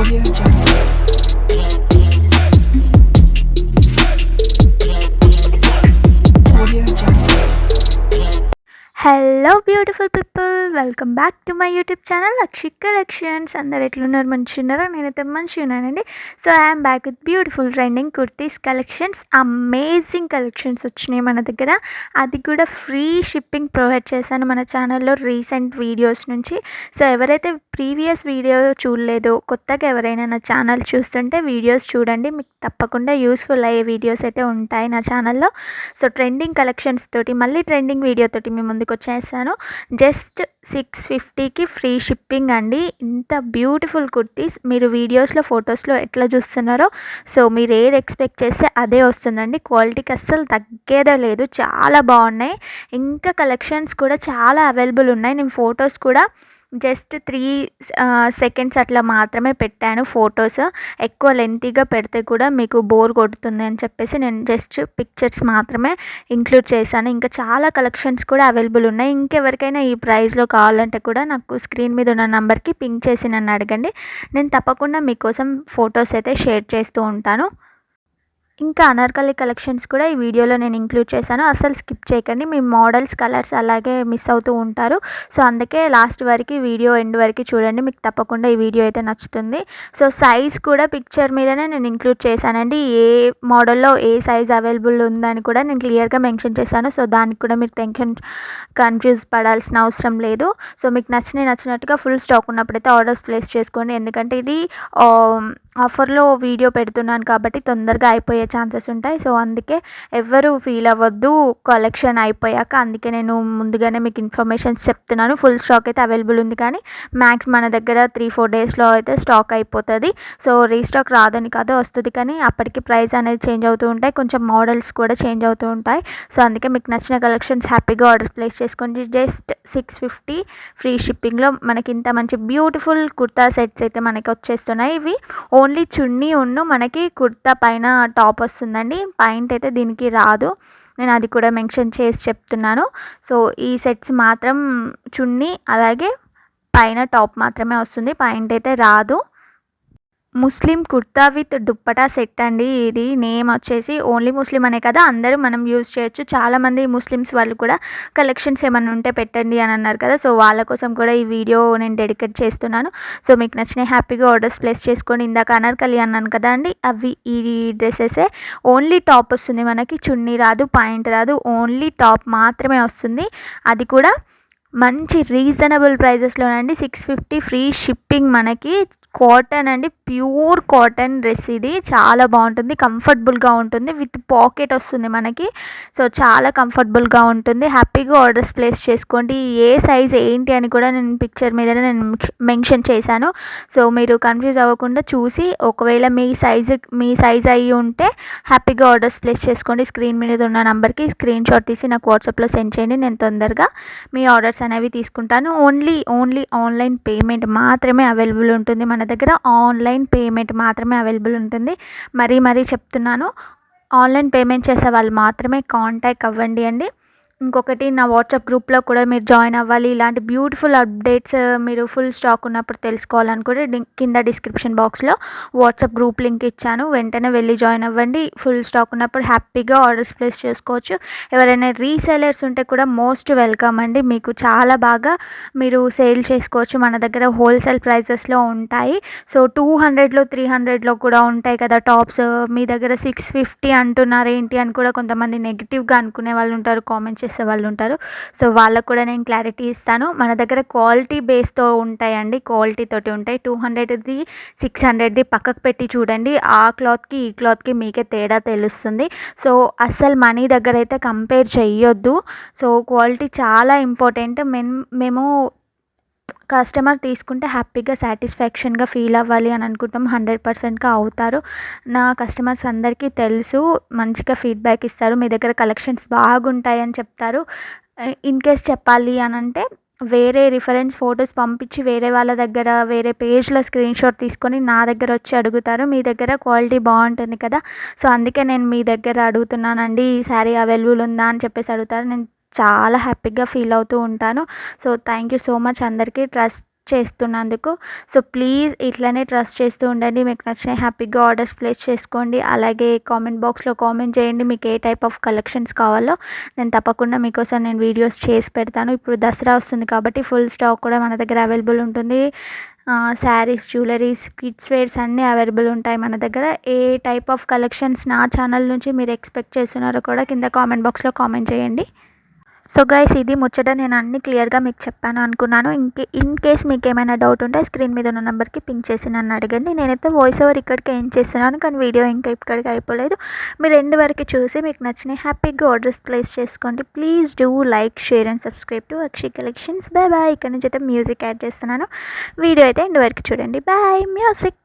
Audio Jungle. Audio Jungle. Hello beautiful people, welcome back to my YouTube channel Akshik collections. అందరు ఎట్లున్నారు? మంచిగా ఉన్నారా? నేనైతే మంచిగా ఉన్నానండి. So I'm back with beautiful trending kurtis collections. Amazing collections వచ్చినాయి మన దగ్గర. అది కూడా ఫ్రీ షిప్పింగ్ ప్రొవైడ్ చేశాను మన ఛానల్లో రీసెంట్ వీడియోస్ నుంచి. సో ఎవరైతే ప్రీవియస్ వీడియో చూడలేదో, కొత్తగా ఎవరైనా నా ఛానల్ చూస్తుంటే వీడియోస్ చూడండి, మీకు తప్పకుండా యూస్ఫుల్ అయ్యే వీడియోస్ అయితే ఉంటాయి నా ఛానల్లో. సో ట్రెండింగ్ కలెక్షన్స్ తోటి మళ్ళీ ట్రెండింగ్ వీడియో తోటి మీ ముందుకు వచ్చేసాను. జస్ట్ 650కి ఫ్రీ షిప్పింగ్ అండి. ఇంత బ్యూటిఫుల్ కుర్తీస్ మీరు వీడియోస్లో ఫొటోస్లో ఎట్లా చూస్తున్నారో, సో మీరు ఏది ఎక్స్పెక్ట్ చేస్తే అదే వస్తుందండి. క్వాలిటీకి అస్సలు తగ్గేదే లేదు, చాలా బాగున్నాయి. ఇంకా కలెక్షన్స్ కూడా చాలా అవైలబుల్ ఉన్నాయి. నేను ఫొటోస్ కూడా జస్ట్ 3 సెకండ్స్ అట్లా మాత్రమే పెట్టాను ఫొటోస్. ఎక్కువ లెంతీగా పెడితే కూడా మీకు బోర్ కొడుతుంది అని చెప్పేసి నేను జస్ట్ పిక్చర్స్ మాత్రమే ఇంక్లూడ్ చేశాను. ఇంకా చాలా కలెక్షన్స్ కూడా అవైలబుల్ ఉన్నాయి. ఇంకెవరికైనా ఈ ప్రైస్లో కావాలంటే కూడా నాకు స్క్రీన్ మీద ఉన్న నెంబర్కి పింక్ చేసి నన్ను అడగండి. నేను తప్పకుండా మీకోసం ఫొటోస్ అయితే షేర్ చేస్తూ ఉంటాను. ఇంకా అనార్కలి కలెక్షన్స్ కూడా ఈ వీడియోలో నేను ఇంక్లూడ్ చేశాను. అసలు స్కిప్ చేయకండి, మీ మోడల్స్ కలర్స్ అలాగే మిస్ అవుతూ ఉంటారు. సో అందుకే లాస్ట్ వరకు వీడియో ఎండ్ వరకు చూడండి, మీకు తప్పకుండా ఈ వీడియో అయితే నచ్చుతుంది. సో సైజ్ కూడా పిక్చర్ మీదనే నేను ఇంక్లూడ్ చేశానండి. ఏ మోడల్లో ఏ సైజ్ అవైలబుల్ ఉందని కూడా నేను క్లియర్గా మెన్షన్ చేశాను. సో దానికి కూడా మీరు కన్ఫ్యూజ్ పడాల్సిన అవసరం లేదు. సో మీకు నచ్చినట్టుగా ఫుల్ స్టాక్ ఉన్నప్పుడైతే ఆర్డర్స్ ప్లేస్ చేసుకోండి. ఎందుకంటే ఇది ఆఫర్లో వీడియో పెడుతున్నాను కాబట్టి తొందరగా అయిపోయే ఛాన్సెస్ ఉంటాయి. సో అందుకే ఎవ్వరు ఫీల్ అవ్వద్దు కలెక్షన్ అయిపోయాక. అందుకే నేను ముందుగానే మీకు ఇన్ఫర్మేషన్స్ చెప్తున్నాను. ఫుల్ స్టాక్ అయితే అవైలబుల్ ఉంది, కానీ మ్యాక్స్ మన దగ్గర 3-4 డేస్లో అయితే స్టాక్ అయిపోతుంది. సో రీస్టాక్ రాదని కాదు, వస్తుంది, కానీ అప్పటికి ప్రైస్ అనేది చేంజ్ అవుతూ ఉంటాయి, కొంచెం మోడల్స్ కూడా చేంజ్ అవుతూ ఉంటాయి. సో అందుకే మీకు నచ్చిన కలెక్షన్స్ హ్యాపీగా ఆర్డర్స్ ప్లేస్ చేసుకోండి. జస్ట్ 650 ఫ్రీ షిప్పింగ్లో మనకి ఇంత మంచి బ్యూటిఫుల్ కుర్తా సెట్స్ అయితే మనకి వచ్చేస్తున్నాయి. ఇవి ఓన్లీ చున్నీ మనకి కుర్తా పైన టాప్ వస్తుందండి. పాయింట్ అయితే దీనికి రాదు, నేను అది కూడా మెన్షన్ చేసి చెప్తున్నాను. సో ఈ సెట్స్ మాత్రం చున్నీ అలాగే పైన టాప్ మాత్రమే వస్తుంది, పాయింట్ అయితే రాదు. ముస్లిం కుర్తా విత్ దుప్పటా సెట్ అండి. ఇది నేమ్ వచ్చేసి ఓన్లీ ముస్లిం అనే కదా, అందరూ మనం యూజ్ చేయొచ్చు. చాలామంది ముస్లిమ్స్ వాళ్ళు కూడా కలెక్షన్స్ ఏమైనా ఉంటే పెట్టండి అని అన్నారు కదా, సో వాళ్ళ కోసం కూడా ఈ వీడియో నేను డెడికేట్ చేస్తున్నాను. సో మీకు నచ్చిన హ్యాపీగా ఆర్డర్స్ ప్లేస్ చేసుకొని, ఇందాక అనార్కలి అన్నాను కదా అండి, అవి ఈ డ్రెస్సెసే. ఓన్లీ టాప్ వస్తుంది మనకి, చున్నీ రాదు, పాయింట్ రాదు, ఓన్లీ టాప్ మాత్రమే వస్తుంది. అది కూడా మంచి రీజనబుల్ ప్రైజెస్లోనండి. 650 free shipping. మనకి కాటన్ అండి, ప్యూర్ కాటన్ డ్రెస్. ఇది చాలా బాగుంటుంది, కంఫర్టబుల్గా ఉంటుంది, విత్ పాకెట్ వస్తుంది మనకి. సో చాలా కంఫర్టబుల్గా ఉంటుంది. హ్యాపీగా ఆర్డర్స్ ప్లేస్ చేసుకోండి. ఏ సైజ్ ఏంటి అని కూడా నేను పిక్చర్ మీదనే నేను మెన్షన్ చేశాను. సో మీరు కన్ఫ్యూజ్ అవ్వకుండా చూసి, ఒకవేళ మీ సైజ్ అయ్యి ఉంటే హ్యాపీగా ఆర్డర్స్ ప్లేస్ చేసుకోండి. స్క్రీన్ మీద ఉన్న నెంబర్కి స్క్రీన్ షాట్ తీసి నాకు వాట్సాప్లో సెండ్ చేయండి. నేను తొందరగా మీ ఆర్డర్స్ అనేవి తీసుకుంటాను. ఓన్లీ ఆన్లైన్ పేమెంట్ మాత్రమే అవైలబుల్ ఉంటుంది మన దగ్గర. ఆన్లైన్ పేమెంట్ మాత్రమే అవైలబుల్ ఉంటుంది. మరీ చెప్తున్నాను, ఆన్లైన్ పేమెంట్ చేసే వాళ్ళు మాత్రమే కాంటాక్ట్ అవ్వండి అండి. ఇంకొకటి, నా వాట్సాప్ గ్రూప్లో కూడా మీరు జాయిన్ అవ్వాలి. ఇలాంటి బ్యూటిఫుల్ అప్డేట్స్ మీరు ఫుల్ స్టాక్ ఉన్నప్పుడు తెలుసుకోవాలనుకుంటే కింద డిస్క్రిప్షన్ బాక్స్లో వాట్సాప్ గ్రూప్ లింక్ ఇచ్చాను, వెంటనే వెళ్ళి జాయిన్ అవ్వండి. ఫుల్ స్టాక్ ఉన్నప్పుడు హ్యాపీగా ఆర్డర్స్ ప్లేస్ చేసుకోవచ్చు. ఎవరైనా రీసెలర్స్ ఉంటే కూడా మోస్ట్ వెల్కమ్ అండి. మీకు చాలా బాగా మీరు సేల్ చేసుకోవచ్చు. మన దగ్గర హోల్సేల్ ప్రైజెస్లో ఉంటాయి. సో 200లో 300లో కూడా ఉంటాయి కదా టాప్స్. మీ దగ్గర 650 అంటున్నారు ఏంటి అని కూడా కొంతమంది నెగిటివ్గా అనుకునే వాళ్ళు ఉంటారు, కామెంట్స్ చేసే వాళ్ళు ఉంటారు. సో వాళ్ళకు కూడా నేను క్లారిటీ ఇస్తాను. మన దగ్గర క్వాలిటీ బేస్తో ఉంటాయండి, క్వాలిటీ తోటి ఉంటాయి. 200ది 600ది పక్కకు పెట్టి చూడండి, ఆ క్లాత్కి ఈ క్లాత్కి మీకే తేడా తెలుస్తుంది. సో అస్సలు మనీ దగ్గర అయితే కంపేర్ చెయ్యొద్దు. సో క్వాలిటీ చాలా ఇంపార్టెంట్. మేము కస్టమర్ తీసుకుంటే హ్యాపీగా సాటిస్ఫాక్షన్గా ఫీల్ అవ్వాలి అని అనుకుంటాం. 100%గా అవుతారు. నా కస్టమర్స్ అందరికీ తెలుసు, మంచిగా ఫీడ్బ్యాక్ ఇస్తారు, మీ దగ్గర కలెక్షన్స్ బాగుంటాయని చెప్తారు. ఇన్ కేస్ చెప్పాలి అని అంటే వేరే రిఫరెన్స్ ఫొటోస్ పంపించి వేరే వాళ్ళ దగ్గర వేరే పేజ్లో స్క్రీన్ షాట్ తీసుకొని నా దగ్గర వచ్చి అడుగుతారు, మీ దగ్గర క్వాలిటీ బాగుంటుంది కదా, సో అందుకే నేను మీ దగ్గర అడుగుతున్నానండి, ఈ శారీ అవైలబుల్ ఉందా అని చెప్పేసి అడుగుతారు. నేను చాలా హ్యాపీగా ఫీల్ అవుతూ ఉంటాను. So thank you so much అందరికీ. చేస్తున్నందుకు. సో ప్లీజ్ ఇట్లనే ట్రస్ట్ చేస్తూ ఉండండి. మీకు నచ్చిన హ్యాపీగా ఆర్డర్స్ ప్లేస్ చేసుకోండి. అలాగే కామెంట్ బాక్స్లో కామెంట్ చేయండి మీకు ఏ టైప్ ఆఫ్ కలెక్షన్స్ కావాలో. నేను తప్పకుండా మీకోసం నేను వీడియోస్ చేసి పెడతాను. ఇప్పుడు దసరా వస్తుంది కాబట్టి ఫుల్ స్టాక్ కూడా మన దగ్గర అవైలబుల్ ఉంటుంది. శారీస్, జ్యువెలరీస్, కిడ్స్ వేర్స్ అన్నీ అవైలబుల్ ఉంటాయి మన దగ్గర. ఏ టైప్ ఆఫ్ కలెక్షన్స్ నా ఛానల్ నుంచి మీరు ఎక్స్పెక్ట్ చేస్తున్నారో కూడా కింద కామెంట్ బాక్స్లో కామెంట్ చేయండి. సో గైస్, ఇది ముచ్చట నేను అన్ని క్లియర్గా మీకు చెప్పాను అనుకున్నాను. ఇన్ కేస్ మీకు ఏమైనా డౌట్ ఉంటే స్క్రీన్ మీద ఉన్న నెంబర్కి పింక్ చేసి నన్ను అడగండి. నేనైతే వాయిస్ ఓవర్ ఇక్కడికి ఏం చేస్తున్నాను, కానీ వీడియో ఇంకా ఇక్కడికి అయిపోలేదు. మీరు ఎండ్ వరకు చూసి మీకు నచ్చిన హ్యాపీగా ఆర్డర్స్ ప్లేస్ చేసుకోండి. Please do like, share and subscribe to Akshi collections. Bye bye. ఇక్కడ నుంచి అయితే మ్యూజిక్ యాడ్ చేస్తున్నాను. వీడియో అయితే ఎండ్ వరకు చూడండి. బాయ్. మ్యూజిక్.